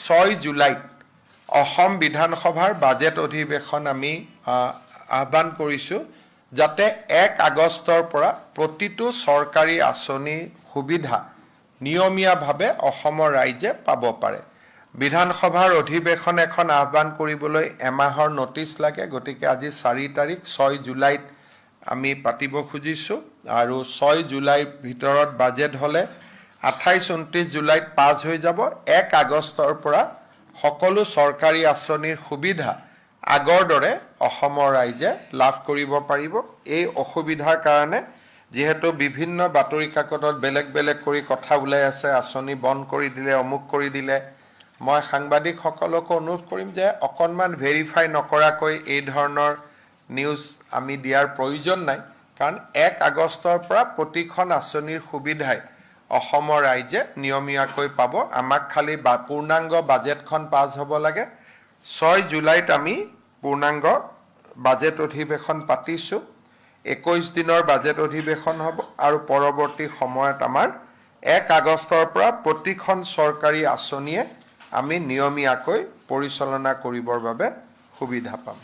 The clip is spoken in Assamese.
6 জুলাইত অসম বিধানসভাৰ বাজেট অধিৱেশন আমি আহ্বান কৰিছোঁ যাতে 1 আগষ্টৰ পৰা প্ৰতিটো চৰকাৰী আঁচনিৰ সুবিধা নিয়মীয়াভাৱে অসমৰ ৰাইজে পাব পাৰে। বিধানসভাৰ অধিৱেশন এখন আহ্বান কৰিবলৈ এমাহৰ নটিচ লাগে, গতিকে আজি 4 তাৰিখ 6 জুলাইত আমি পাতিব খুজিছোঁ আৰু 6 জুলাইৰ ভিতৰত বাজেট হ'লে 28-29 জুলাইত পাছ হৈ যাব। 1 আগষ্টৰ পৰা সকলো চৰকাৰী আঁচনিৰ সুবিধা আগৰ দৰে অসমৰ ৰাইজে লাভ কৰিব পাৰিব। এই অসুবিধাৰ কাৰণে যিহেতু বিভিন্ন বাতৰি কাকতত বেলেগ বেলেগ কৰি কথা ওলাই আছে, আঁচনি বন্ধ কৰি দিলে, অমুক কৰি দিলে, মই সাংবাদিকসকলকো অনুৰোধ কৰিম যে অকণমান ভেৰিফাই নকৰাকৈ এই ধৰণৰ নিউজ আমি দিয়াৰ প্ৰয়োজন নাই, কাৰণ 1 আগষ্টৰ পৰা প্ৰতিখন আঁচনিৰ সুবিধাই অসমৰ ৰাইজে নিয়মীয়াকৈ পাব। আমাক খালি পূৰ্ণাংগ বাজেটখন পাছ হ'ব লাগে। 6 জুলাইত আমি পূৰ্ণাংগ বাজেট অধিৱেশন পাতিছোঁ। 21 দিনৰ বাজেট অধিৱেশন হ'ব আৰু পৰৱৰ্তী সময়ত আমাৰ 1 আগষ্টৰ পৰা প্ৰতিখন চৰকাৰী আঁচনিয়ে আমি নিয়মীয়াকৈ পৰিচালনা কৰিবৰ বাবে সুবিধা পাম।